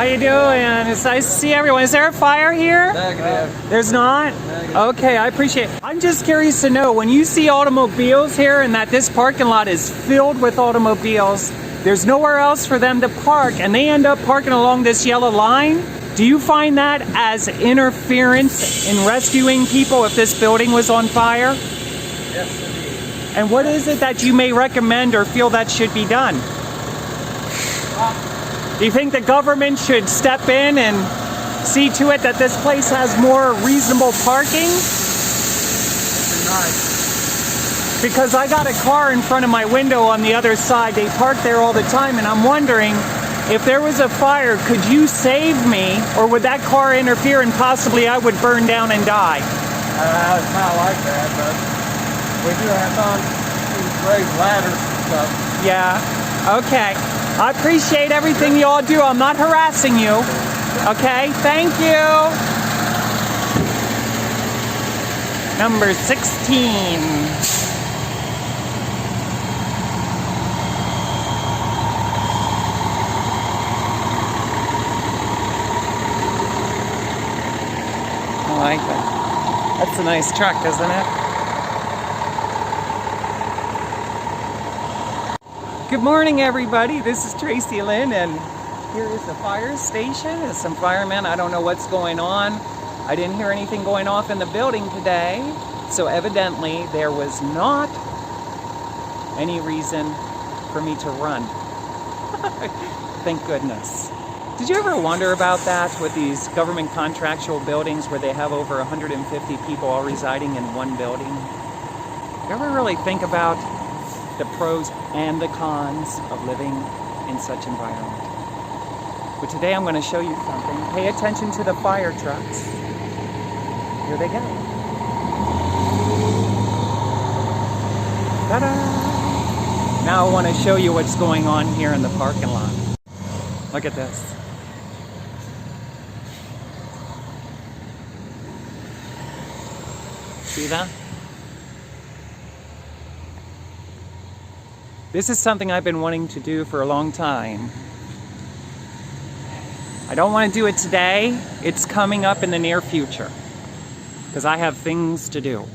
you doing? It's nice to see everyone. Is there a fire here? Negative. There's not? Negative. Okay, I appreciate it. I'm just curious to know, when you see automobiles here and that this parking lot is filled with automobiles, there's nowhere else for them to park, and they end up parking along this yellow line, do you find that as interference in rescuing people if this building was on fire? Yes, indeed. And what is it that you may recommend or feel that should be done? Do you think the government should step in and see to it that this place has more reasonable parking? Nice. Because I got a car in front of my window on the other side. They park there all the time, and I'm wondering, if there was a fire, could you save me, or would that car interfere and possibly I would burn down and die? It's not like that, but we do have some raised ladders and stuff. Yeah, okay. I appreciate everything you all do. I'm not harassing you. Okay, thank you. Number 16. I like that. That's a nice truck, isn't it? Good morning, everybody. This is Tracilyn, and here is the fire station. There's some firemen. I don't know what's going on. I didn't hear anything going off in the building today, so evidently there was not any reason for me to run. Thank goodness. Did you ever wonder about that with these government contractual buildings where they have over 150 people all residing in one building? You ever really think about the pros and the cons of living in such environment? But today I'm going to show you something. Pay attention to the fire trucks. Here they go. Ta-da! Now I want to show you what's going on here in the parking lot. Look at this. See that? This is something I've been wanting to do for a long time. I don't want to do it today. It's coming up in the near future because I have things to do.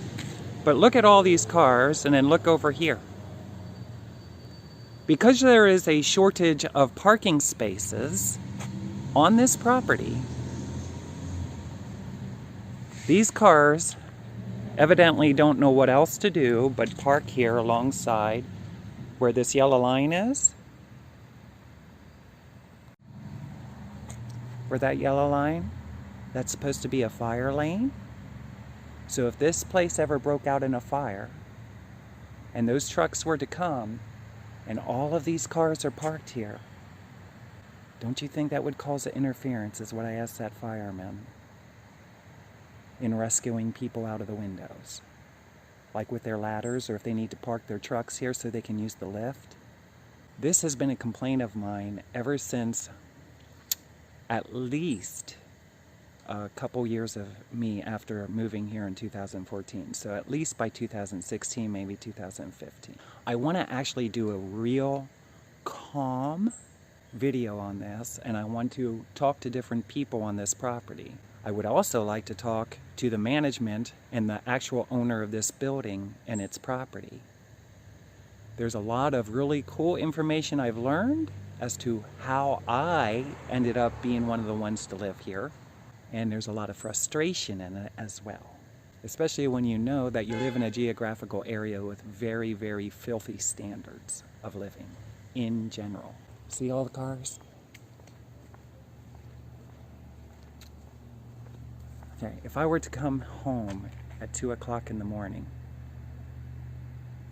But look at all these cars and then look over here. Because there is a shortage of parking spaces on this property, these cars evidently don't know what else to do but park here alongside where this yellow line is. Where that yellow line, that's supposed to be a fire lane. So if this place ever broke out in a fire and those trucks were to come and all of these cars are parked here, don't you think that would cause an interference, is what I asked that fireman, in rescuing people out of the windows? Like with their ladders, or if they need to park their trucks here so they can use the lift. This has been a complaint of mine ever since at least a couple years of me after moving here in 2014. So at least by 2016, maybe 2015. I want to actually do a real calm video on this, and I want to talk to different people on this property. I would also like to talk to the management and the actual owner of this building and its property. There's a lot of really cool information I've learned as to how I ended up being one of the ones to live here. And there's a lot of frustration in it as well. Especially when you know that you live in a geographical area with very, very filthy standards of living in general. See all the cars? Okay, if I were to come home at 2 o'clock in the morning,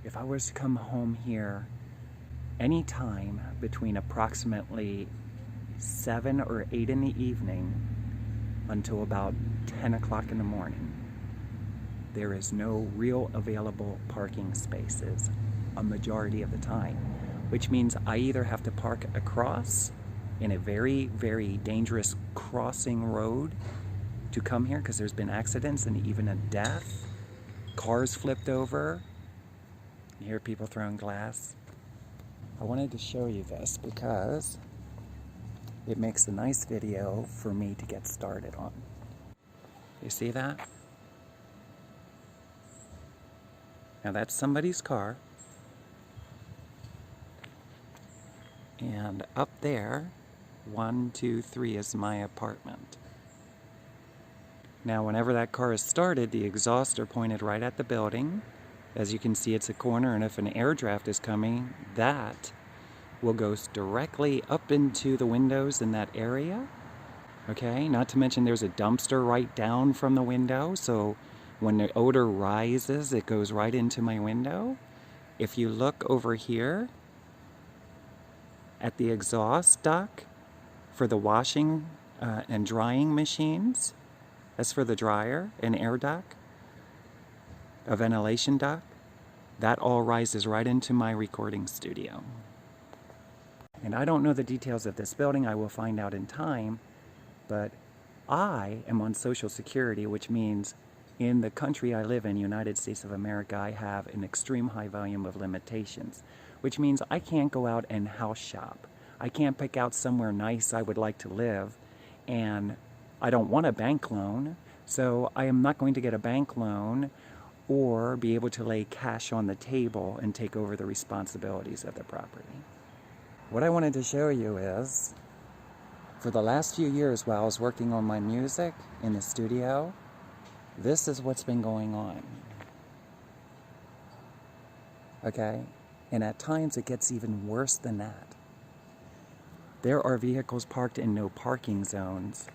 if I was to come home here any time between approximately 7 or 8 in the evening until about 10 o'clock in the morning, there is no real available parking spaces a majority of the time, which means I either have to park across in a very, very dangerous crossing road to come here, because there's been accidents and even a death, cars flipped over, you hear people throwing glass. I wanted to show you this because it makes a nice video for me to get started on. You see that? Now that's somebody's car. And up there, 1, 2, 3 is my apartment. Now whenever that car is started, the exhausts are pointed right at the building. As you can see, it's a corner, and if an air draft is coming, that will go directly up into the windows in that area. Okay, not to mention there's a dumpster right down from the window, so when the odor rises, it goes right into my window. If you look over here at the exhaust duct for the washing and drying machines, as for the dryer, an air duct, a ventilation duct, that all rises right into my recording studio. And I don't know the details of this building. I will find out in time, but I am on Social Security, which means in the country I live in, United States of America, I have an extreme high volume of limitations, which means I can't go out and house shop. I can't pick out somewhere nice I would like to live, and I don't want a bank loan, so I am not going to get a bank loan or be able to lay cash on the table and take over the responsibilities of the property. What I wanted to show you is, for the last few years while I was working on my music in the studio, this is what's been going on. Okay? And at times it gets even worse than that. There are vehicles parked in no parking zones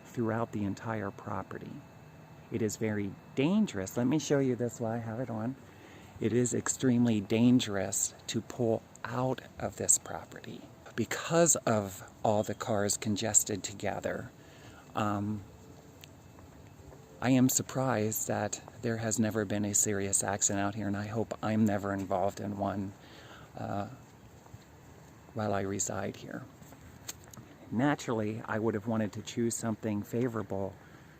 throughout the entire property. It is very dangerous. Let me show you this while I have it on. It is extremely dangerous to pull out of this property because of all the cars congested together. I am surprised that there has never been a serious accident out here, and I hope I'm never involved in one while I reside here. Naturally, I would have wanted to choose something favorable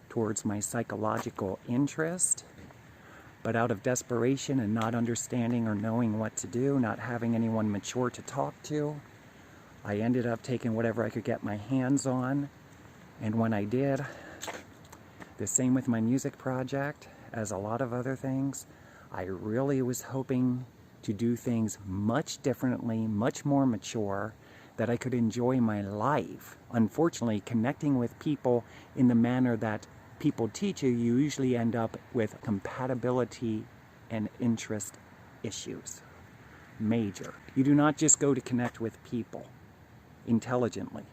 towards my psychological interest, but out of desperation and not understanding or knowing what to do, not having anyone mature to talk to, I ended up taking whatever I could get my hands on. And when I did, the same with my music project, as a lot of other things, I really was hoping to do things much differently, much more mature, that I could enjoy my life. Unfortunately, connecting with people in the manner that people teach you, you usually end up with compatibility and interest issues. Major. You do not just go to connect with people intelligently.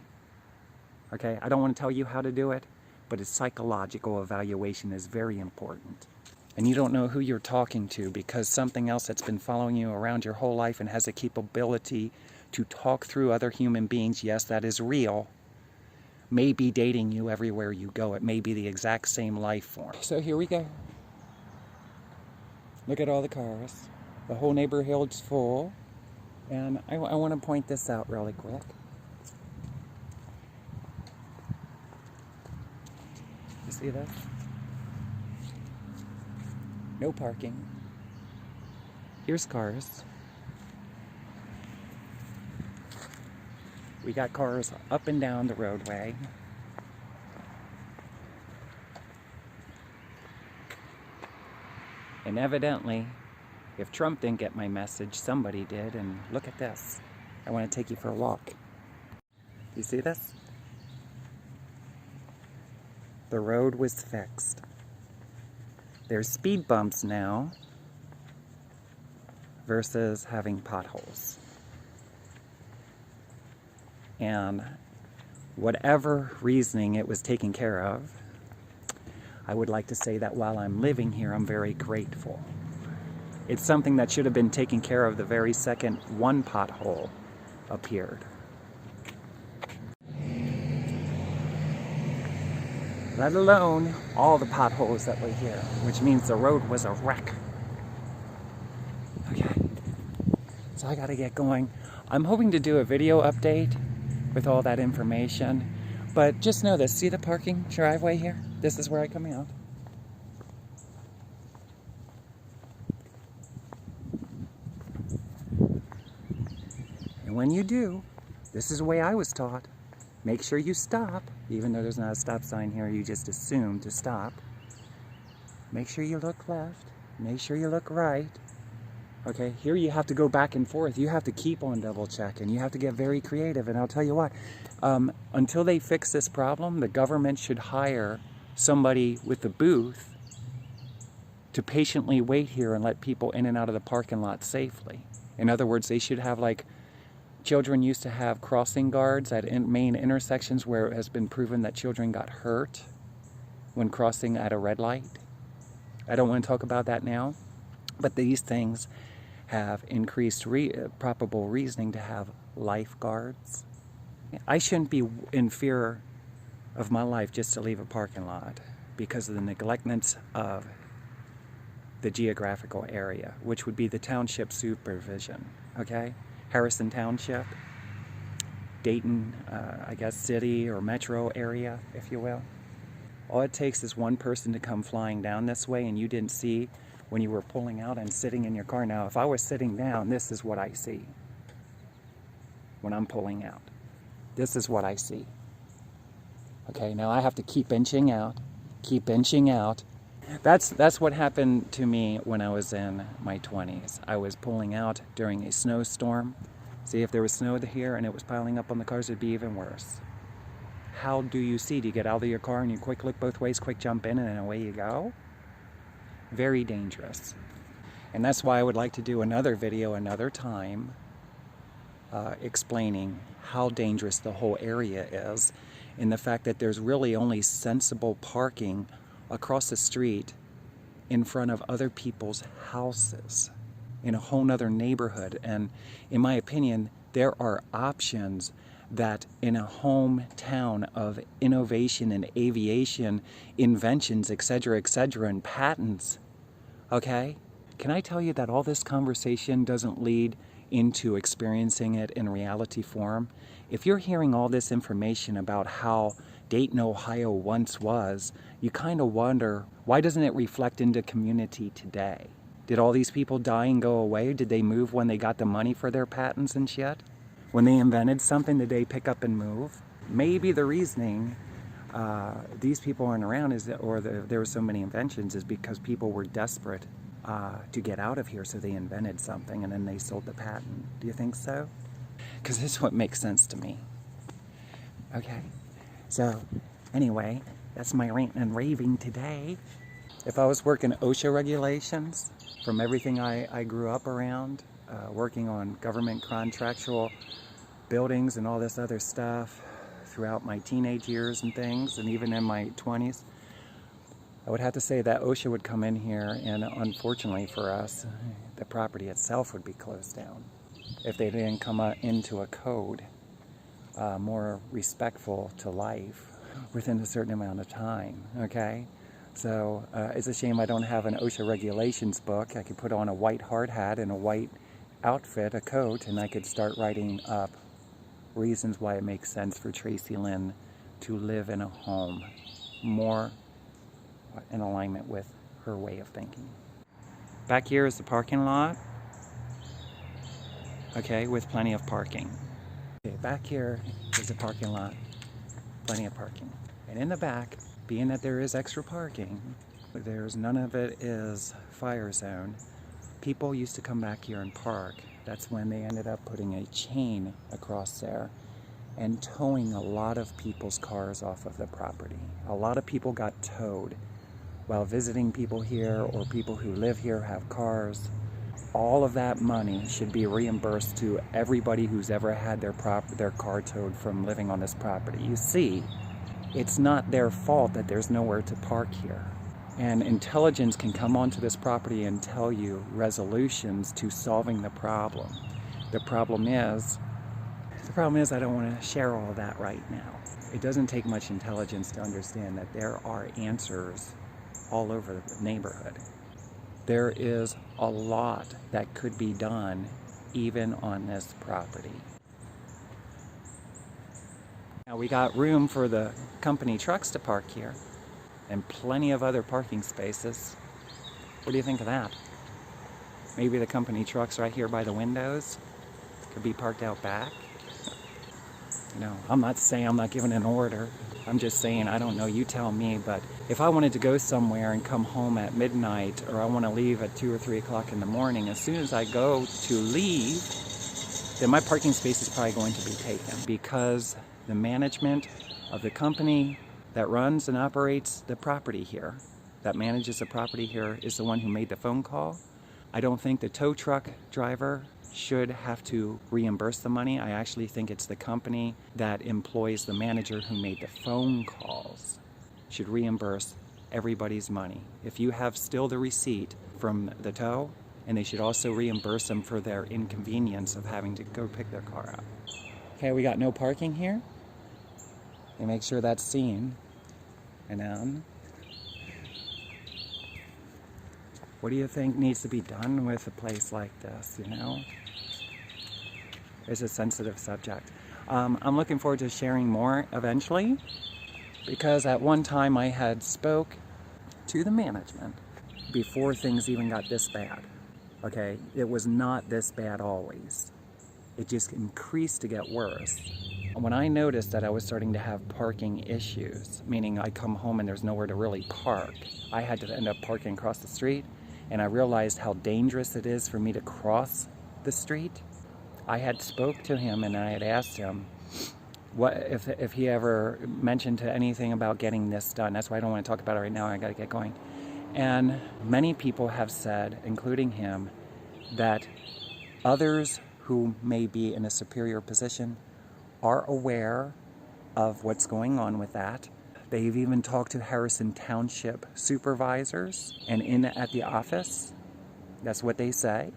Okay, I don't want to tell you how to do it, but a psychological evaluation is very important. And you don't know who you're talking to, because something else that's been following you around your whole life and has a capability to talk through other human beings, yes, that is real, may be dating you everywhere you go. It may be the exact same life form. So here we go. Look at all the cars. The whole neighborhood's full. And I want to point this out really quick. You see this? No parking. Here's cars. We got cars up and down the roadway. And evidently, if Trump didn't get my message, somebody did. And look at this. I want to take you for a walk. You see this? The road was fixed. There's speed bumps now versus having potholes. And whatever reasoning it was taken care of, I would like to say that while I'm living here, I'm very grateful. It's something that should have been taken care of the very second one pothole appeared. Let alone all the potholes that were here, which means the road was a wreck. Okay, so I gotta get going. I'm hoping to do a video update with all that information, but just know this. See the parking driveway here? This is where I come out. And when you do, this is the way I was taught. Make sure you stop, even though there's not a stop sign here, you just assume to stop. Make sure you look left, make sure you look right. Okay, here you have to go back and forth. You have to keep on double checking. You have to get very creative. And I'll tell you what, until they fix this problem, the government should hire somebody with a booth to patiently wait here and let people in and out of the parking lot safely. In other words, they should have, like children used to have, crossing guards at main intersections where it has been proven that children got hurt when crossing at a red light. I don't want to talk about that now, but these things have increased probable reasoning to have lifeguards. I shouldn't be in fear of my life just to leave a parking lot because of the neglectness of the geographical area, which would be the township supervision, okay? Harrison Township, Dayton, I guess city or metro area, if you will. All it takes is one person to come flying down this way and you didn't see when you were pulling out and sitting in your car. Now, if I was sitting down, this is what I see when I'm pulling out. This is what I see. Okay, now I have to keep inching out, keep inching out. That's what happened to me when I was in my 20s. I was pulling out during a snowstorm. See, if there was snow here and it was piling up on the cars, it'd be even worse. How do you see? Do you get out of your car and you quick look both ways, quick jump in, and then away you go? Very dangerous. And that's why I would like to do another video another time explaining how dangerous the whole area is, and the fact that there's really only sensible parking across the street in front of other people's houses in a whole nother neighborhood. And in my opinion, there are options that in a hometown of innovation and aviation inventions, etc., and patents, okay? Can I tell you that all this conversation doesn't lead into experiencing it in reality form? If you're hearing all this information about how Dayton, Ohio once was, you kind of wonder, why doesn't it reflect into community today? Did all these people die and go away? Did they move when they got the money for their patents and shit? When they invented something, did they pick up and move? Maybe the reasoning these people aren't around is that, or there were so many inventions, is because people were desperate to get out of here, so they invented something and then they sold the patent. Do you think so? Because this is what makes sense to me. Okay, so anyway, that's my ranting and raving today. If I was working OSHA regulations from everything I grew up around, working on government contractual buildings and all this other stuff throughout my teenage years and things, and even in my 20s, I would have to say that OSHA would come in here, and unfortunately for us, the property itself would be closed down if they didn't come into a code more respectful to life within a certain amount of time, okay? So it's a shame I don't have an OSHA regulations book. I could put on a white hard hat and a white outfit, a coat, and I could start writing up reasons why it makes sense for Tracilyn to live in a home more in alignment with her way of thinking. Back here is the parking lot, okay, with plenty of parking. Okay, back here is the parking lot, plenty of parking. And in the back, being that there is extra parking, there's none of it is fire zone. People used to come back here and park. That's when they ended up putting a chain across there and towing a lot of people's cars off of the property. A lot of people got towed while visiting people here, or people who live here have cars. All of that money should be reimbursed to everybody who's ever had their car towed from living on this property. You see, it's not their fault that there's nowhere to park here. And intelligence can come onto this property and tell you resolutions to solving the problem. The problem is I don't want to share all of that right now. It doesn't take much intelligence to understand that there are answers all over the neighborhood. There is a lot that could be done even on this property. Now we got room for the company trucks to park here, and plenty of other parking spaces. What do you think of that? Maybe the company trucks right here by the windows could be parked out back. You know, I'm not saying I'm not giving an order. I'm just saying, I don't know, you tell me, but if I wanted to go somewhere and come home at midnight, or I want to leave at 2 or 3 o'clock in the morning, as soon as I go to leave, then my parking space is probably going to be taken, because the management of the company that runs and operates the property here, that manages the property here, is the one who made the phone call. I don't think the tow truck driver should have to reimburse the money. I actually think it's the company that employs the manager who made the phone calls should reimburse everybody's money. If you have still the receipt from the tow, and they should also reimburse them for their inconvenience of having to go pick their car up. Okay, we got no parking here. And make sure that's seen. And then, what do you think needs to be done with a place like this, you know? It's a sensitive subject. I'm looking forward to sharing more eventually, because at one time I had spoke to the management before things even got this bad. Okay, it was not this bad always. It just increased to get worse. When I noticed that I was starting to have parking issues, meaning I come home and there's nowhere to really park, I had to end up parking across the street, and I realized how dangerous it is for me to cross the street. I had spoke to him and I had asked him what if he ever mentioned to anything about getting this done. That's why I don't want to talk about it right now. I got to get going. And many people have said, including him, that others who may be in a superior position are aware of what's going on with that. They've even talked to Harrison Township supervisors and at the office. That's what they say.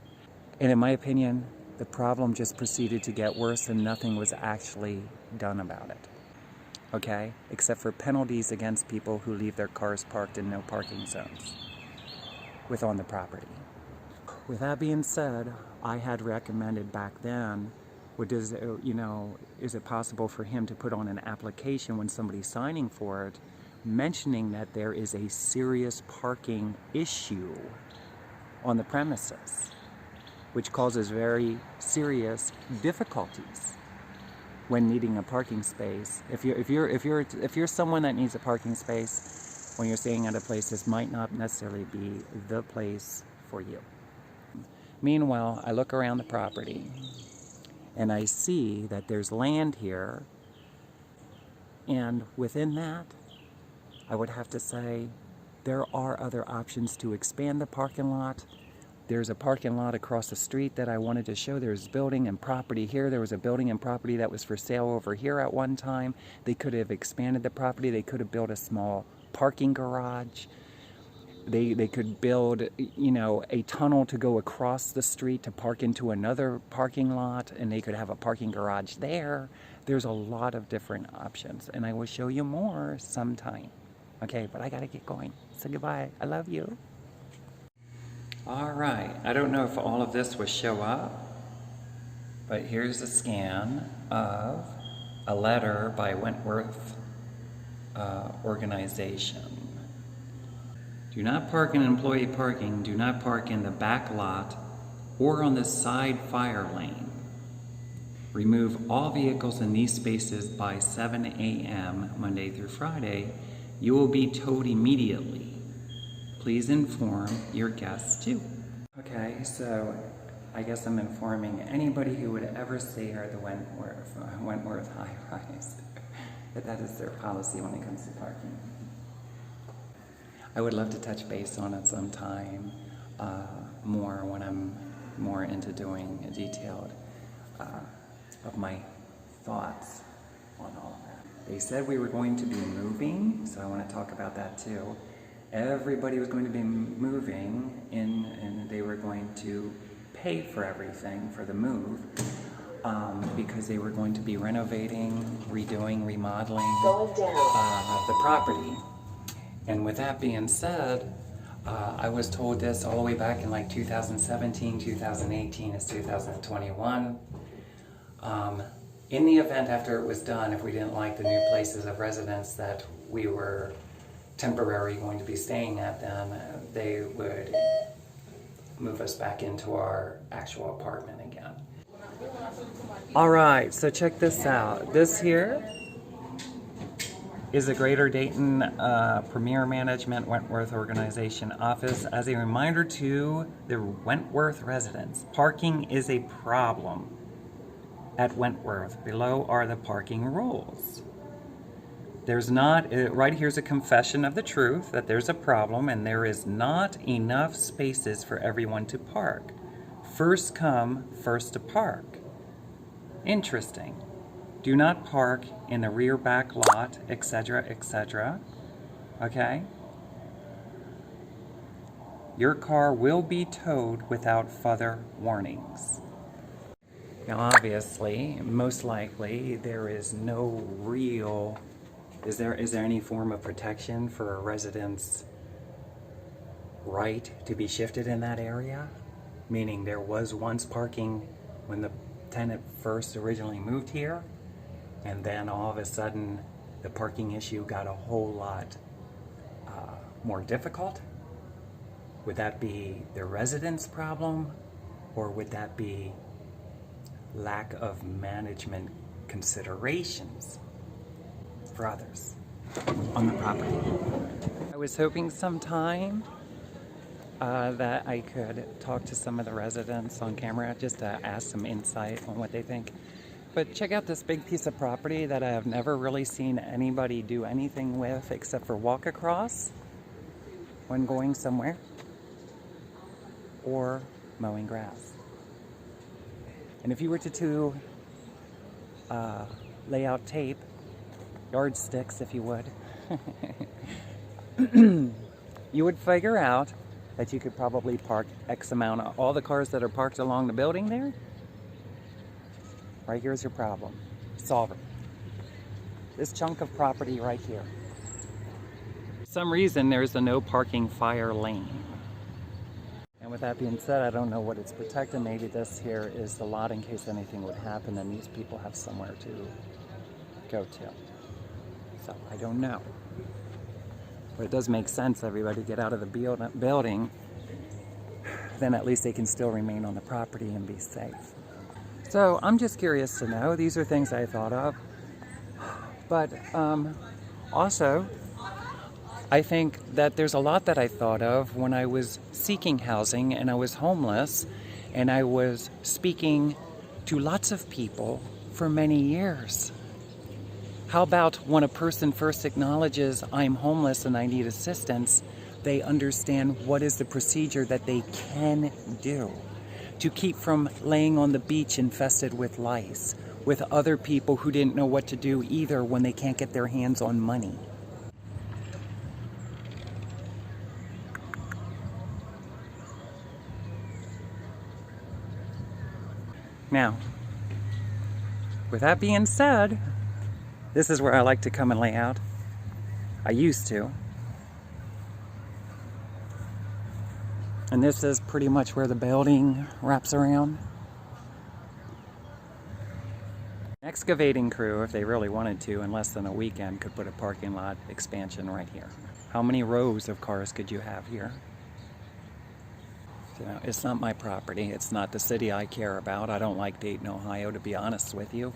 And in my opinion, the problem just proceeded to get worse and nothing was actually done about it. Okay? Except for penalties against people who leave their cars parked in no parking zones on the property. With that being said, I had recommended back then, is it possible for him to put on an application when somebody's signing for it, mentioning that there is a serious parking issue on the premises, which causes very serious difficulties when needing a parking space. If you're someone that needs a parking space when you're staying at a place, this might not necessarily be the place for you. Meanwhile, I look around the property and I see that there's land here, and within that, I would have to say there are other options to expand the parking lot. There's a parking lot across the street that I wanted to show. There's building and property here. There was a building and property that was for sale over here at one time. They could have expanded the property. They could have built a small parking garage. They could build, a tunnel to go across the street to park into another parking lot, and they could have a parking garage there. There's a lot of different options, and I will show you more sometime. Okay, but I gotta get going. So goodbye. I love you. All right, I don't know if all of this will show up, but here's a scan of a letter by Wentworth organization. Do not park in employee parking. Do not park in the back lot or on the side fire lane. Remove all vehicles in these spaces by 7 a.m. Monday through Friday. You will be towed immediately. Please inform your guests too. Okay, so I guess I'm informing anybody who would ever stay here at the Wentworth high-rise that is their policy when it comes to parking. I would love to touch base on it sometime more when I'm more into doing a detailed of my thoughts on all of that. They said we were going to be moving, so I want to talk about that too. Everybody was going to be moving in, and they were going to pay for everything for the move because they were going to be renovating, redoing, remodeling the property. And with that being said, I was told this all the way back in like 2017, 2018, it's 2021. In the event after it was done, if we didn't like the new places of residence that we were temporarily going to be staying at, then they would move us back into our actual apartment again. All right, so check this out. This here is the Greater Dayton Premier Management Wentworth Organization office. As a reminder to the Wentworth residents, parking is a problem at Wentworth. Below are the parking rules. There's not, right here's a confession of the truth that there's a problem and there is not enough spaces for everyone to park. First come, first to park. Interesting. Do not park in the rear back lot, etc., etc. Okay? Your car will be towed without further warnings. Now, obviously, most likely, there is no real... Is there any form of protection for a resident's right to be shifted in that area? Meaning there was once parking when the tenant first originally moved here, and then all of a sudden the parking issue got a whole lot more difficult? Would that be the resident's problem, or would that be lack of management considerations for others on the property? I was hoping sometime that I could talk to some of the residents on camera just to ask some insight on what they think. But check out this big piece of property that I have never really seen anybody do anything with except for walk across when going somewhere or mowing grass. And if you were to lay out tape, yardsticks if you would, you would figure out that you could probably park X amount of all the cars that are parked along the building there. Right here's your problem. Solve it. This chunk of property right here. For some reason there's a no parking fire lane. And with that being said, I don't know what it's protecting. Maybe this here is the lot in case anything would happen and these people have somewhere to go to. So I don't know. But it does make sense, everybody get out of the building, then at least they can still remain on the property and be safe. So I'm just curious to know. These are things I thought of. But also, I think that there's a lot that I thought of when I was seeking housing and I was homeless and I was speaking to lots of people for many years. How about when a person first acknowledges I'm homeless and I need assistance, they understand what is the procedure that they can do to keep from laying on the beach infested with lice, with other people who didn't know what to do either when they can't get their hands on money. Now, with that being said, this is where I like to come and lay out. I used to. And this is pretty much where the building wraps around. An excavating crew, if they really wanted to, in less than a weekend, could put a parking lot expansion right here. How many rows of cars could you have here? You know, it's not my property. It's not the city I care about. I don't like Dayton, Ohio, to be honest with you.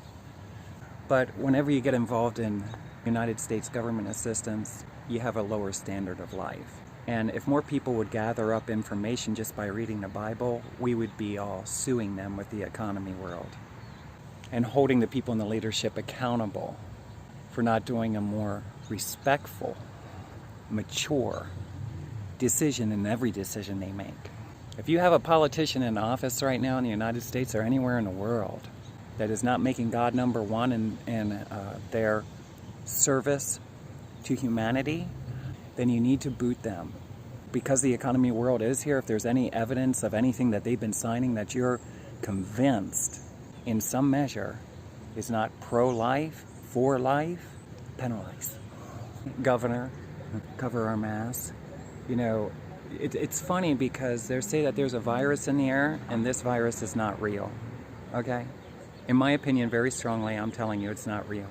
But whenever you get involved in United States government assistance, you have a lower standard of life. And if more people would gather up information just by reading the Bible, we would be all suing them with the economy world and holding the people in the leadership accountable for not doing a more respectful, mature decision in every decision they make. If you have a politician in office right now in the United States or anywhere in the world that is not making God number one in their service to humanity, then you need to boot them. Because the economy world is here, if there's any evidence of anything that they've been signing that you're convinced in some measure is not pro-life, for life, penalize. Governor, cover our mass. You know, it's funny because they say that there's a virus in the air and this virus is not real, okay? In my opinion, very strongly, I'm telling you it's not real.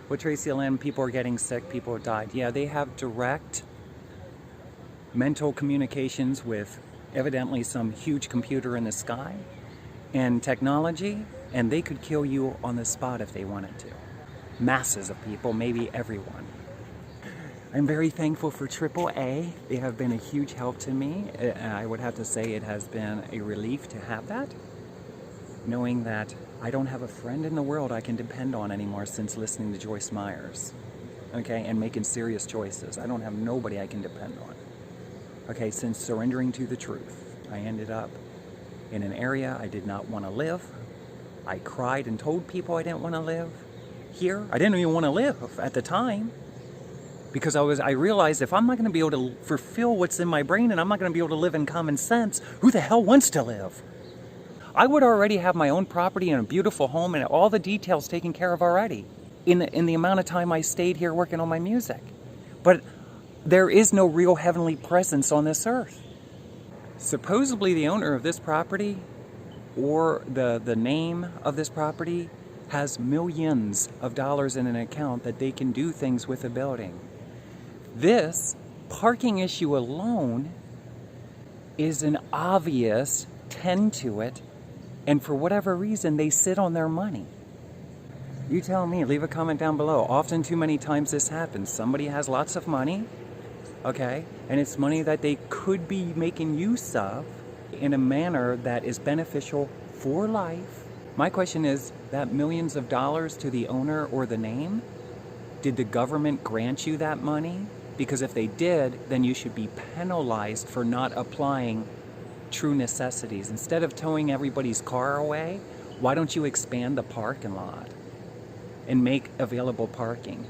With Tracilyn, people are getting sick, people have died. Yeah, they have direct mental communications with evidently some huge computer in the sky and technology, and they could kill you on the spot if they wanted to. Masses of people, maybe everyone. I'm very thankful for AAA. They have been a huge help to me. I would have to say it has been a relief to have that, knowing that I don't have a friend in the world I can depend on anymore since listening to Joyce Myers, okay, and making serious choices. I don't have nobody I can depend on. Okay, since surrendering to the truth, I ended up in an area I did not want to live. I cried and told people I didn't want to live here. I didn't even want to live at the time, because I realized if I'm not going to be able to fulfill what's in my brain and I'm not going to be able to live in common sense, who the hell wants to live? I would already have my own property and a beautiful home and all the details taken care of already in the amount of time I stayed here working on my music. But there is no real heavenly presence on this earth. Supposedly the owner of this property, or the name of this property, has millions of dollars in an account that they can do things with the building. This parking issue alone is an obvious tend to it, and for whatever reason they sit on their money. You tell me, leave a comment down below. Often too many times this happens. Somebody has lots of money, okay, and it's money that they could be making use of in a manner that is beneficial for life. My question is, that millions of dollars to the owner or the name, did the government grant you that money? Because if they did, then you should be penalized for not applying true necessities. Instead of towing everybody's car away, why don't you expand the parking lot and make available parking?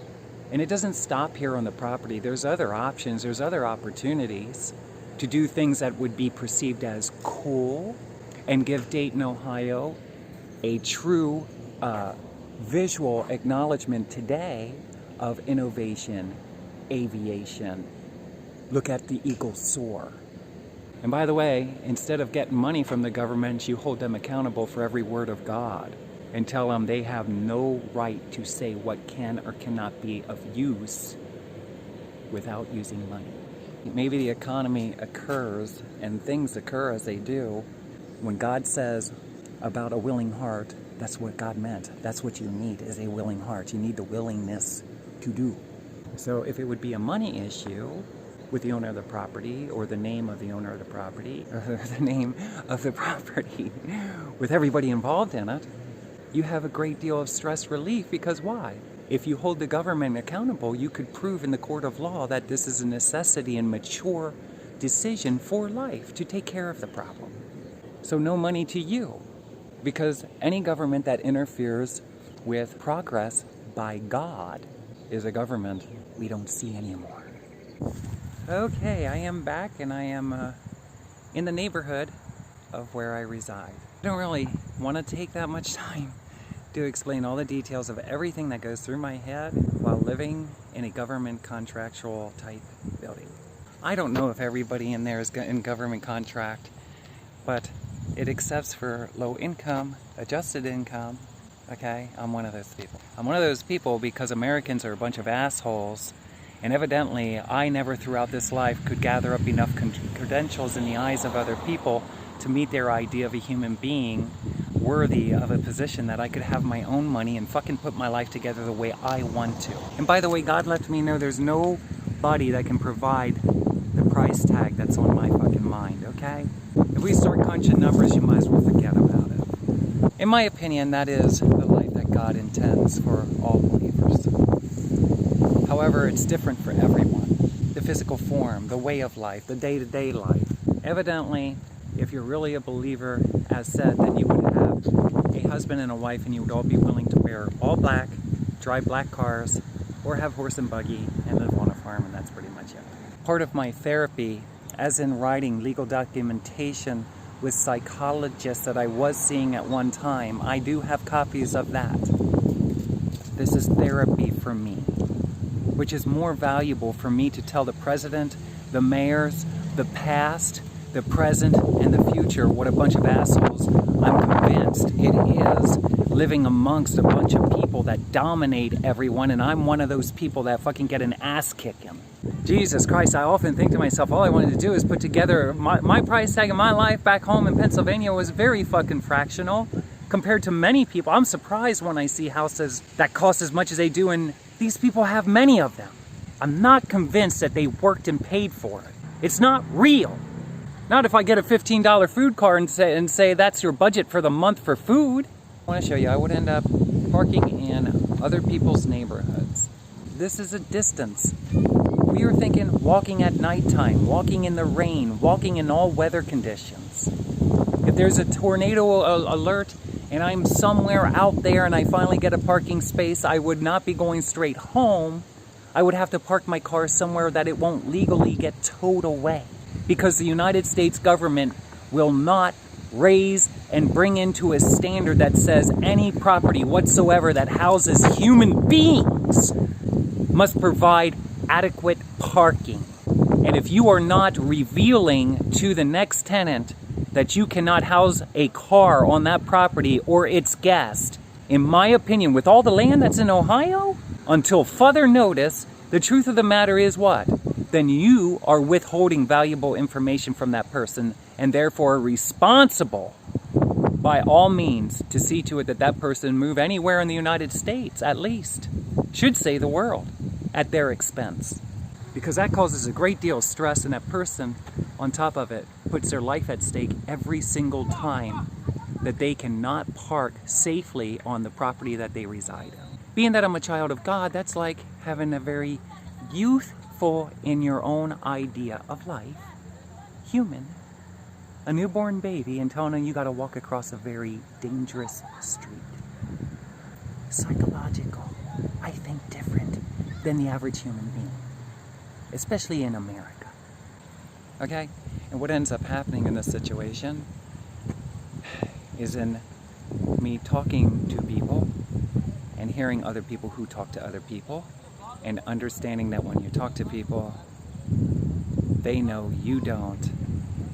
And it doesn't stop here on the property. There's other options, there's other opportunities to do things that would be perceived as cool and give Dayton, Ohio a true visual acknowledgement today of innovation, aviation. Look at the eagle soar. And by the way, instead of getting money from the government, you hold them accountable for every word of God and tell them they have no right to say what can or cannot be of use without using money. Maybe the economy occurs and things occur as they do. When God says about a willing heart, that's what God meant. That's what you need, is a willing heart. You need the willingness to do. So if it would be a money issue with the owner of the property, or the name of the owner of the property, or the name of the property, with everybody involved in it, you have a great deal of stress relief. Because why? If you hold the government accountable, you could prove in the court of law that this is a necessity and mature decision for life to take care of the problem. So no money to you, because any government that interferes with progress by God is a government we don't see anymore. Okay, I am back, and I am in the neighborhood of where I reside. I don't really want to take that much time to explain all the details of everything that goes through my head while living in a government contractual type building. I don't know if everybody in there is in government contract, but it accepts for low income, adjusted income, okay? I'm one of those people. I'm one of those people because Americans are a bunch of assholes, and evidently I never throughout this life could gather up enough credentials in the eyes of other people to meet their idea of a human being worthy of a position that I could have my own money and fucking put my life together the way I want to. And by the way, God let me know there's nobody that can provide the price tag that's on my fucking mind, okay? If we start crunching numbers, you might as well forget about it. In my opinion, that is the life that God intends for all believers. However, it's different for everyone. The physical form, the way of life, the day-to-day life. Evidently, if you're really a believer, as said, then you would have a husband and a wife, and you would all be willing to wear all black, drive black cars, or have horse and buggy and live on a farm, and that's pretty much it. Part of my therapy, as in writing legal documentation with psychologists that I was seeing at one time, I do have copies of that. This is therapy for me, which is more valuable for me to tell the president, the mayors, the past, the present, and the future what a bunch of assholes. I'm convinced it is living amongst a bunch of people that dominate everyone, and I'm one of those people that fucking get an ass kicking. Jesus Christ, I often think to myself, all I wanted to do is put together my price tag of my life back home in Pennsylvania was very fucking fractional. compared to many people. I'm surprised when I see houses that cost as much as they do, and these people have many of them. I'm not convinced that they worked and paid for it. It's not real. Not if I get a $15 food card and say that's your budget for the month for food. I want to show you, I would end up parking in other people's neighborhoods. This is a distance. We were thinking walking at nighttime, walking in the rain, walking in all weather conditions. If there's a tornado alert and I'm somewhere out there and I finally get a parking space, I would not be going straight home. I would have to park my car somewhere that it won't legally get towed away. Because the United States government will not raise and bring into a standard that says any property whatsoever that houses human beings must provide adequate parking. And if you are not revealing to the next tenant that you cannot house a car on that property or its guest, in my opinion, with all the land that's in Ohio, until further notice, the truth of the matter is what? Then you are withholding valuable information from that person and therefore responsible by all means to see to it that that person move anywhere in the United States, at least. Should say the world, at their expense. Because that causes a great deal of stress, and that person, on top of it, puts their life at stake every single time that they cannot park safely on the property that they reside in. Being that I'm a child of God, that's like having a very youthful in your own idea of life, human, a newborn baby, and telling them you gotta walk across a very dangerous street. Psychological, I think different than the average human being, especially in America. Okay? And what ends up happening in this situation is in me talking to people and hearing other people who talk to other people and understanding that when you talk to people, they know you don't.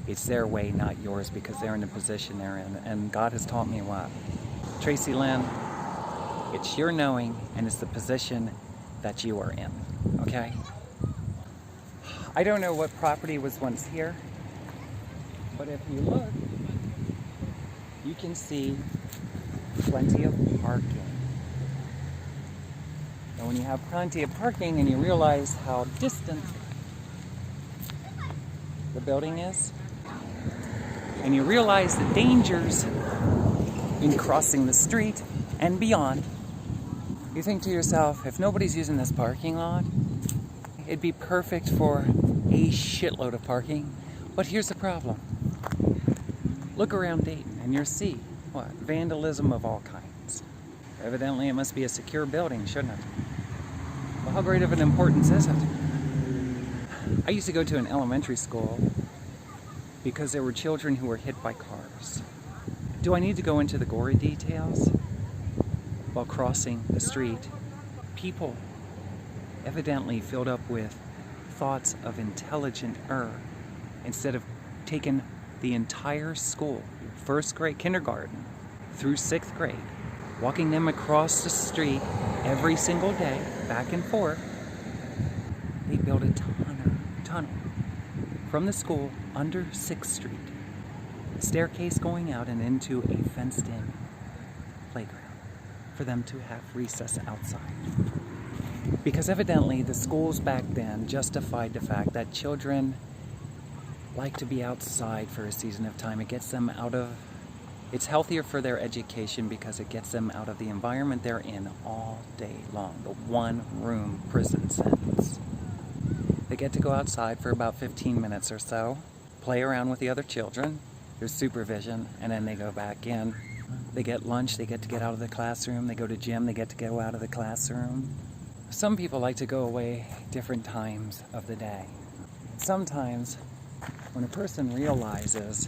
It's their way, not yours, because they're in the position they're in. And God has taught me what? Tracilyn, it's your knowing and it's the position that you are in, okay? I don't know what property was once here, but if you look, you can see plenty of parking. And when you have plenty of parking and you realize how distant the building is, and you realize the dangers in crossing the street and beyond, you think to yourself, if nobody's using this parking lot, it'd be perfect for a shitload of parking. But here's the problem. Look around Dayton and you'll see, what, vandalism of all kinds. Evidently it must be a secure building, shouldn't it? Well, how great of an importance is it? I used to go to an elementary school because there were children who were hit by cars. Do I need to go into the gory details? While crossing the street, people evidently filled up with thoughts of intelligent instead of taking the entire school, first grade, kindergarten, through 6th grade, walking them across the street every single day, back and forth. They built a tunnel from the school under 6th Street, a staircase going out and into a fenced-in playground for them to have recess outside. Because evidently the schools back then justified the fact that children like to be outside for a season of time. It gets them out of, it's healthier for their education because it gets them out of the environment they're in all day long, the one-room prison sentence. They get to go outside for about 15 minutes or so, play around with the other children, there's supervision, and then they go back in. They get lunch, they get to get out of the classroom, they go to gym, they get to go out of the classroom. Some people like to go away different times of the day. Sometimes, when a person realizes,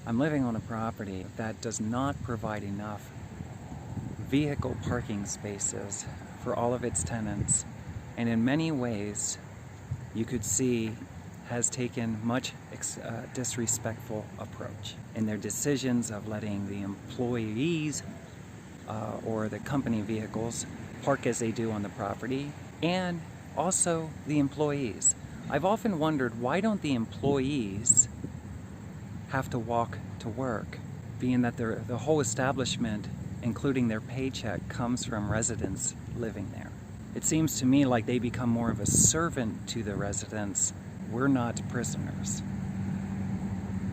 I'm living on a property that does not provide enough vehicle parking spaces for all of its tenants, and in many ways, you could see has taken much disrespectful approach in their decisions of letting the employees or the company vehicles park as they do on the property, and also the employees. I've often wondered, why don't the employees have to walk to work? being that the whole establishment, including their paycheck, comes from residents living there. It seems to me like they become more of a servant to the residents. We're not prisoners.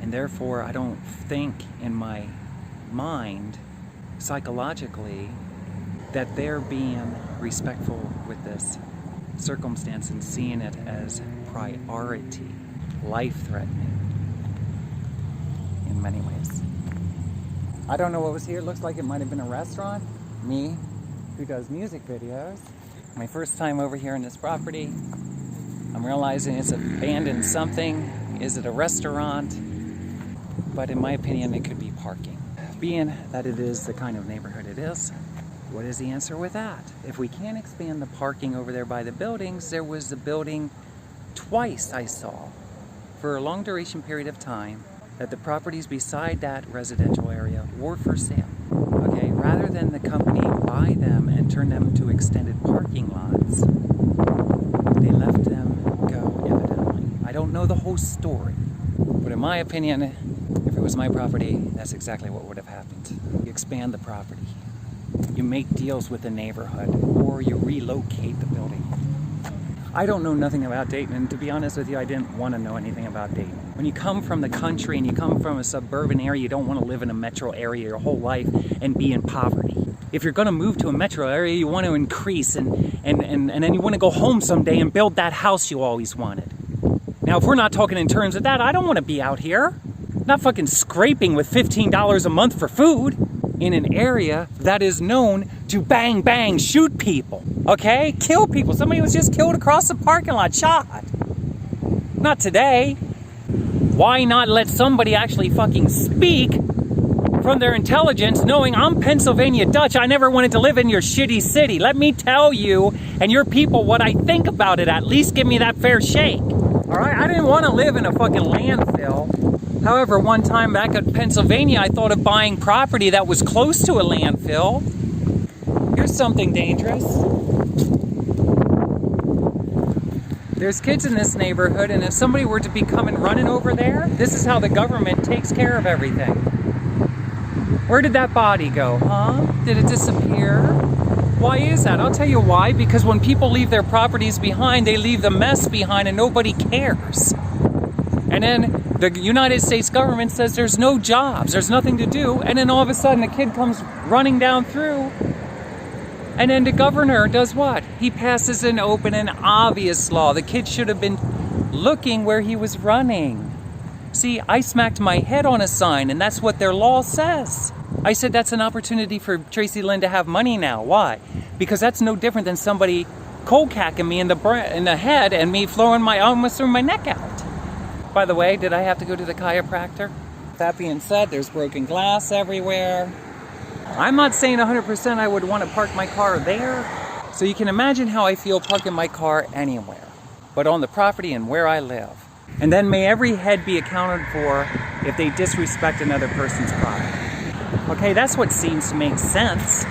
And therefore, I don't think in my mind, psychologically, that they're being respectful with this circumstance and seeing it as priority, life-threatening in many ways. I don't know what was here. It looks like it might have been a restaurant. Me, who does music videos. My first time over here in this property. I'm realizing it's abandoned something. Is it a restaurant? But in my opinion, it could be parking. Being that it is the kind of neighborhood it is, what is the answer with that? If we can't expand the parking over there by the buildings, there was a building twice I saw for a long duration period of time that the properties beside that residential area were for sale. Okay, rather than the company buy them and turn them into extended parking lots, they left them go, evidently. I don't know the whole story, but in my opinion, if it was my property, that's exactly what would have happened. You expand the property, you make deals with the neighborhood, or you relocate the building. I don't know nothing about Dayton, and to be honest with you, I didn't want to know anything about Dayton. When you come from the country and you come from a suburban area, you don't want to live in a metro area your whole life and be in poverty. If you're going to move to a metro area, you want to increase and then you want to go home someday and build that house you always wanted. Now, if we're not talking in terms of that, I don't want to be out here. Not fucking scraping with $15 a month for food in an area that is known to bang, bang, shoot people, okay? Kill people. Somebody was just killed across the parking lot, shot. Not today. Why not let somebody actually fucking speak from their intelligence, knowing I'm Pennsylvania Dutch, I never wanted to live in your shitty city. Let me tell you and your people what I think about it. At least give me that fair shake. All right, I didn't want to live in a fucking landfill. However, one time back in Pennsylvania, I thought of buying property that was close to a landfill. Here's something dangerous. There's kids in this neighborhood, and if somebody were to be coming running over there, this is how the government takes care of everything. Where did that body go, huh? Did it disappear? Why is that? I'll tell you why. Because when people leave their properties behind, they leave the mess behind and nobody cares. And then the United States government says there's no jobs, there's nothing to do, and then all of a sudden a kid comes running down through, and then the governor does what? He passes an open and obvious law. The kid should have been looking where he was running. See, I smacked my head on a sign, and that's what their law says. I said that's an opportunity for Tracilyn to have money now. Why? Because that's no different than somebody cold cacking me in the head and me almost threw my neck out. By the way, did I have to go to the chiropractor? That being said, there's broken glass everywhere. I'm not saying 100% I would want to park my car there. So you can imagine how I feel parking my car anywhere, but on the property and where I live. And then may every head be accounted for if they disrespect another person's property. Okay, that's what seems to make sense.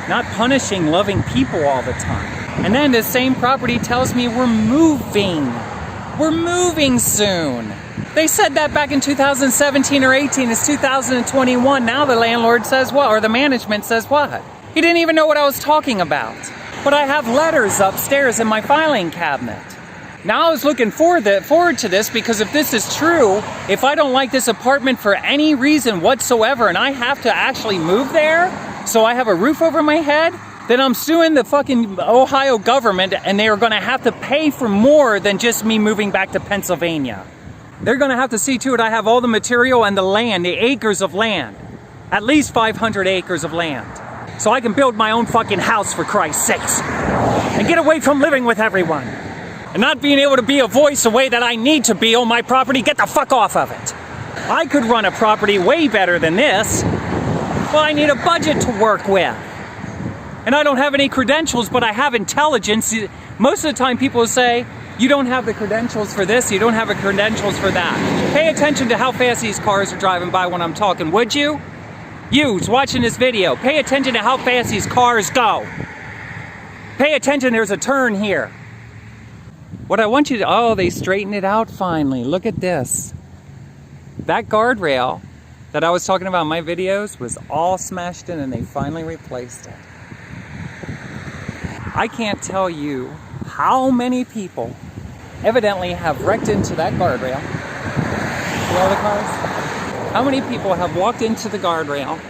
Not punishing loving people all the time. And then the same property tells me we're moving. We're moving soon. They said that back in 2017 or 18. It's 2021. Now the landlord says what? Or the management says what? He didn't even know what I was talking about. But I have letters upstairs in my filing cabinet. Now I was looking forward to this because if this is true, if I don't like this apartment for any reason whatsoever and I have to actually move there so I have a roof over my head, then I'm suing the fucking Ohio government and they are going to have to pay for more than just me moving back to Pennsylvania. They're going to have to see to it I have all the material and the land, the acres of land. At least 500 acres of land. So I can build my own fucking house for Christ's sakes. And get away from living with everyone. And not being able to be a voice the way that I need to be on my property, get the fuck off of it. I could run a property way better than this. Well, I need a budget to work with. And I don't have any credentials, but I have intelligence. Most of the time people say, you don't have the credentials for this, you don't have the credentials for that. Pay attention to how fast these cars are driving by when I'm talking, would you? You, watching this video, pay attention to how fast these cars go. Pay attention, there's a turn here. What I want you to, oh, they straightened it out finally. Look at this. That guardrail that I was talking about in my videos was all smashed in, and they finally replaced it. I can't tell you how many people evidently have wrecked into that guardrail. See all the cars? How many people have walked into the guardrail?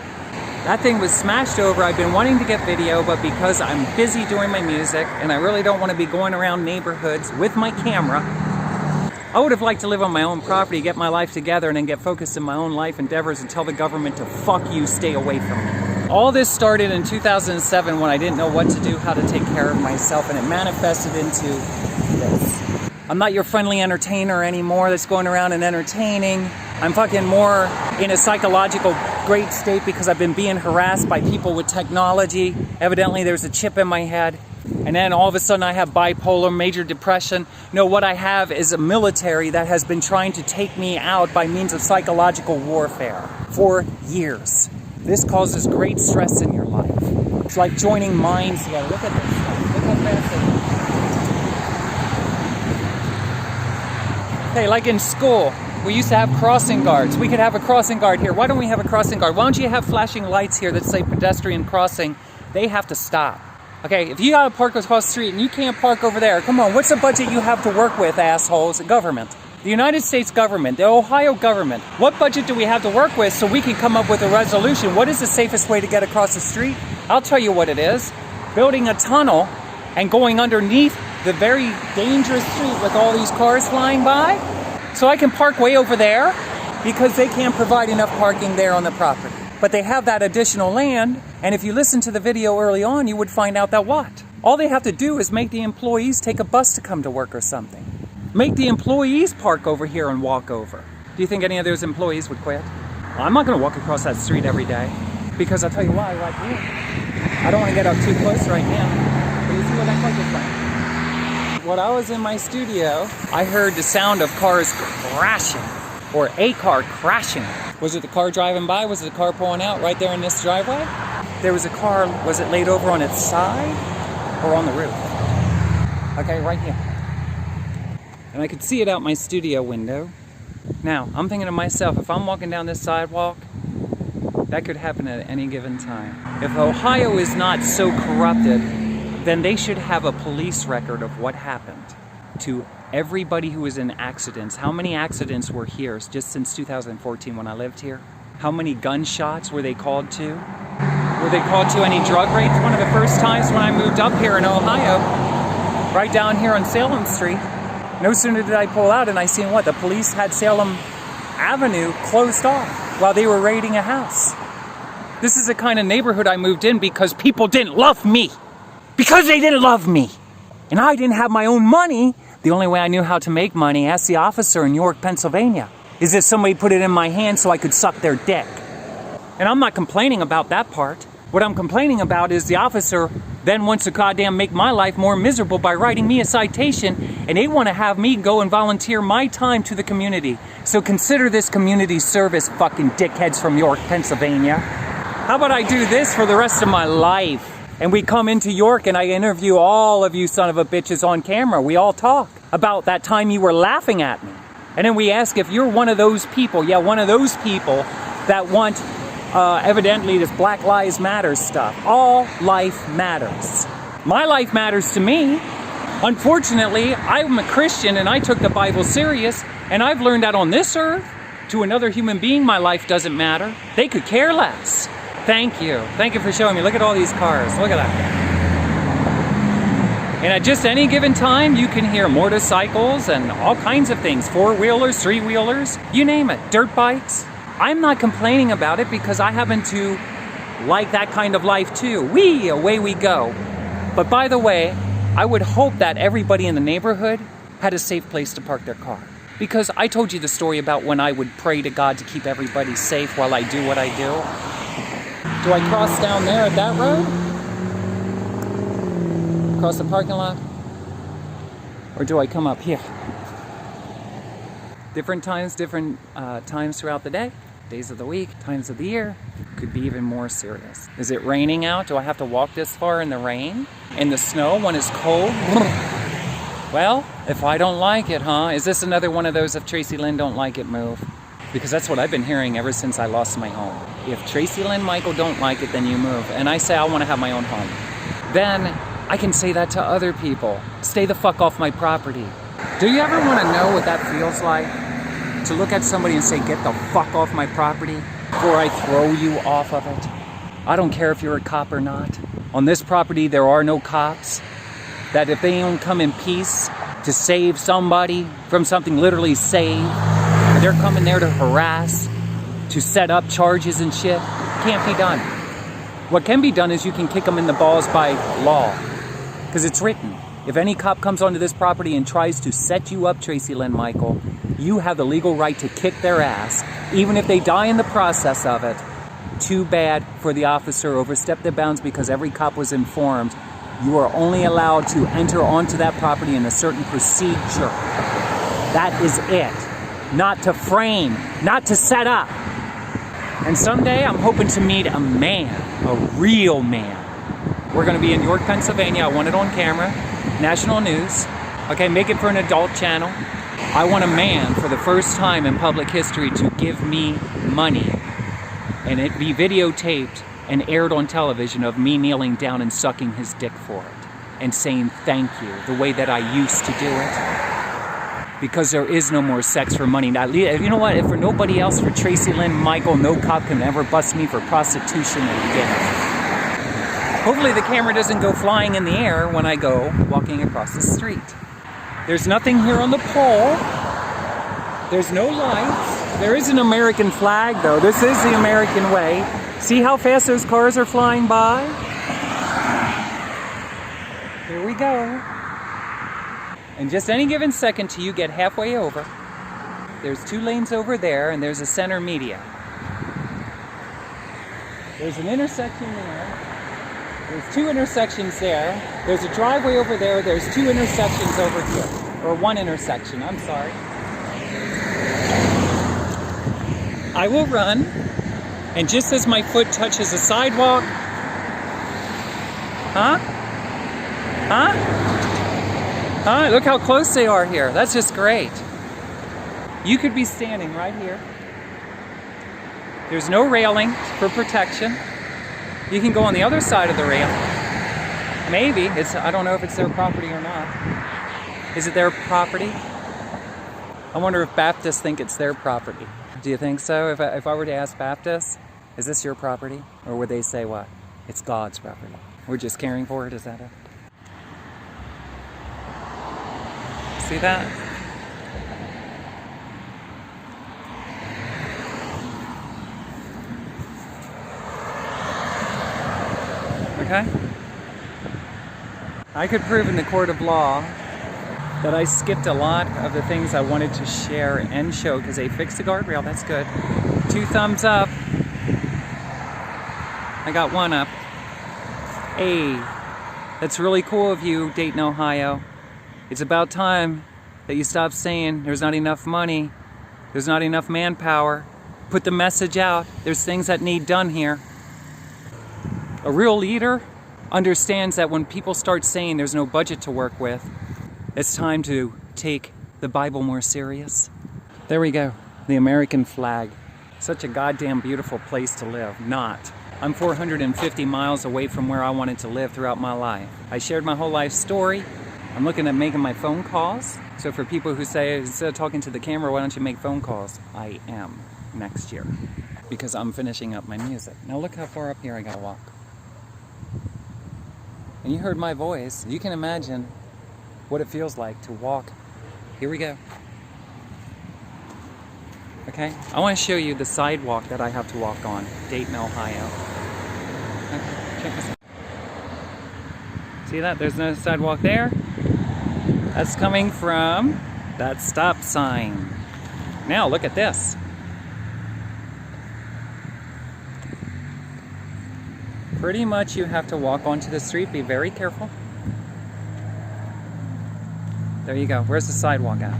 That thing was smashed over. I've been wanting to get video, but because I'm busy doing my music and I really don't want to be going around neighborhoods with my camera, I would have liked to live on my own property, get my life together, and then get focused in my own life endeavors and tell the government to fuck you, stay away from me. All this started in 2007 when I didn't know what to do, how to take care of myself, and it manifested into this. I'm not your friendly entertainer anymore that's going around and entertaining. I'm fucking more in a psychological great state because I've been being harassed by people with technology. Evidently there's a chip in my head. And then all of a sudden I have bipolar, major depression. No, what I have is a military that has been trying to take me out by means of psychological warfare for years. This causes great stress in your life. It's like joining minds together. Look at this stuff. Look how fast it is. Hey, like in school, we used to have crossing guards. We could have a crossing guard here. Why don't we have a crossing guard? Why don't you have flashing lights here that say pedestrian crossing? They have to stop. Okay, if you gotta park across the street and you can't park over there, come on, what's the budget you have to work with, assholes? The government. The United States government, the Ohio government. What budget do we have to work with so we can come up with a resolution? What is the safest way to get across the street? I'll tell you what it is. Building a tunnel and going underneath the very dangerous street with all these cars flying by. So I can park way over there because they can't provide enough parking there on the property. But they have that additional land, and if you listen to the video early on, you would find out that what? All they have to do is make the employees take a bus to come to work or something. Make the employees park over here and walk over. Do you think any of those employees would quit? Well, I'm not going to walk across that street every day, because I'll tell you why right here. I don't want to get up too close right now, but you see what that car just like? When I was in my studio, I heard the sound of cars crashing, or a car crashing. Was it the car driving by? Was it the car pulling out right there in this driveway? There was a car, was it laid over on its side or on the roof? Okay, right here. And I could see it out my studio window. Now, I'm thinking to myself, if I'm walking down this sidewalk, that could happen at any given time. If Ohio is not so corrupted, then they should have a police record of what happened to everybody who was in accidents. How many accidents were here just since 2014 when I lived here? How many gunshots were they called to? Were they called to any drug raids? One of the first times when I moved up here in Ohio, right down here on Salem Street, no sooner did I pull out and I seen what? The police had Salem Avenue closed off while they were raiding a house. This is the kind of neighborhood I moved in because people didn't love me. Because they didn't love me. And I didn't have my own money. The only way I knew how to make money, ask the officer in York, Pennsylvania, is if somebody put it in my hand so I could suck their dick. And I'm not complaining about that part. What I'm complaining about is the officer then wants to goddamn make my life more miserable by writing me a citation, and they want to have me go and volunteer my time to the community. So consider this community service, fucking dickheads from York, Pennsylvania. How about I do this for the rest of my life? And we come into York and I interview all of you son of a bitches on camera. We all talk about that time you were laughing at me. And then we ask if you're one of those people, yeah, one of those people that want evidently this Black Lives Matter stuff. All life matters. My life matters to me. Unfortunately, I'm a Christian and I took the Bible serious, and I've learned that on this earth, to another human being, my life doesn't matter. They could care less. Thank you. Thank you for showing me. Look at all these cars. Look at that. And at just any given time, you can hear motorcycles and all kinds of things. Four-wheelers, three-wheelers, you name it. Dirt bikes. I'm not complaining about it because I happen to like that kind of life too. Away we go. But by the way, I would hope that everybody in the neighborhood had a safe place to park their car. Because I told you the story about when I would pray to God to keep everybody safe while I do what I do. Do I cross down there at that road? Across the parking lot? Or do I come up here? Different times throughout the day, days of the week, times of the year, could be even more serious. Is it raining out? Do I have to walk this far in the rain? In the snow when it's cold? Well, if I don't like it, huh? Is this another one of those if Tracilyn don't like it, move? Because that's what I've been hearing ever since I lost my home. If Tracilyn and Michael don't like it, then you move. And I say I want to have my own home. Then I can say that to other people. Stay the fuck off my property. Do you ever want to know what that feels like? To look at somebody and say, get the fuck off my property before I throw you off of it? I don't care if you're a cop or not. On this property, there are no cops. That if they don't come in peace to save somebody from something, literally save, they're coming there to harass, to set up charges and shit, can't be done. What can be done is you can kick them in the balls by law. Because it's written. If any cop comes onto this property and tries to set you up, Tracilyn Michael, you have the legal right to kick their ass, even if they die in the process of it. Too bad for the officer overstepped their bounds because every cop was informed you are only allowed to enter onto that property in a certain procedure. That is it. Not to frame, not to set up. And someday I'm hoping to meet a man, a real man. We're gonna be in York, Pennsylvania. I want it on camera, national news. Okay, make it for an adult channel. I want a man for the first time in public history to give me money and it be videotaped and aired on television of me kneeling down and sucking his dick for it and saying thank you the way that I used to do it. Because there is no more sex for money. Now, you know what? If for nobody else, for Tracilyn Michael, no cop can ever bust me for prostitution again. Hopefully the camera doesn't go flying in the air when I go walking across the street. There's nothing here on the pole. There's no lights. There is an American flag, though. This is the American way. See how fast those cars are flying by? Here we go. And just any given second till you get halfway over, there's 2 lanes over there, and there's a center media. There's an intersection there. There's 2 intersections there. There's a driveway over there. There's 2 intersections over here. Or 1 intersection, I'm sorry. I will run, and just as my foot touches the sidewalk, look how close they are here. That's just great. You could be standing right here. There's no railing for protection. You can go on the other side of the rail. Maybe. I don't know if it's their property or not. Is it their property? I wonder if Baptists think it's their property. Do you think so? If I were to ask Baptists, is this your property? Or would they say what? It's God's property. We're just caring for it, is that it? See that? Okay? I could prove in the court of law that I skipped a lot of the things I wanted to share and show because they fixed the guardrail. That's good. 2 thumbs up. I got 1 up. Hey, that's really cool of you, Dayton, Ohio. It's about time that you stop saying there's not enough money, there's not enough manpower. Put the message out. There's things that need done here. A real leader understands that when people start saying there's no budget to work with, it's time to take the Bible more serious. There we go, the American flag. Such a goddamn beautiful place to live. Not. I'm 450 miles away from where I wanted to live throughout my life. I shared my whole life story. I'm looking at making my phone calls. So for people who say, instead of talking to the camera, why don't you make phone calls? I am next year because I'm finishing up my music. Now look how far up here I gotta walk. And you heard my voice. You can imagine what it feels like to walk. Here we go. Okay, I want to show you the sidewalk that I have to walk on, Dayton, Ohio. Okay, check this out. See that? There's no sidewalk there. That's coming from that stop sign. Now look at this. Pretty much you have to walk onto the street. Be very careful. There you go. Where's the sidewalk at?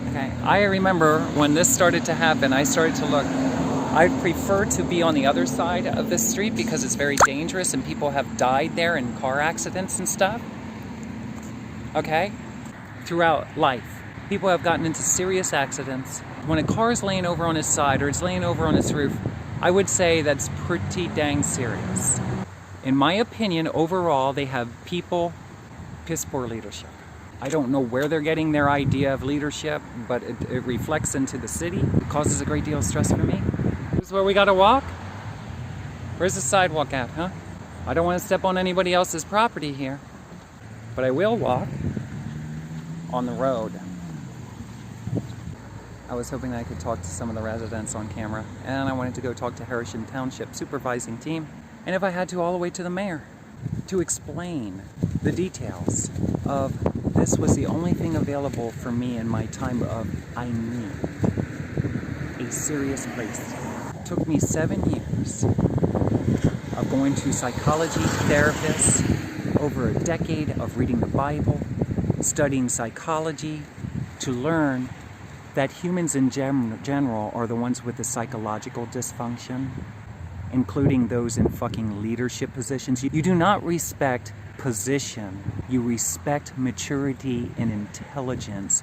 Okay, I remember when this started to happen, I started to look. I prefer to be on the other side of the street because it's very dangerous and people have died there in car accidents and stuff. Okay? Throughout life. People have gotten into serious accidents. When a car is laying over on its side or it's laying over on its roof, I would say that's pretty dang serious. In my opinion, overall, they have piss poor leadership. I don't know where they're getting their idea of leadership, but it reflects into the city. It causes a great deal of stress for me. This is where we gotta walk? Where's the sidewalk at, huh? I don't want to step on anybody else's property here, but I will walk on the road. I was hoping that I could talk to some of the residents on camera, and I wanted to go talk to Harrison Township supervising team, and if I had to, all the way to the mayor, to explain the details of this was the only thing available for me in my time of I need a serious place. It took me 7 years of going to psychology therapists, over a decade of reading the Bible, studying psychology, to learn that humans in general are the ones with the psychological dysfunction, including those in fucking leadership positions. You do not respect position. You respect maturity and intelligence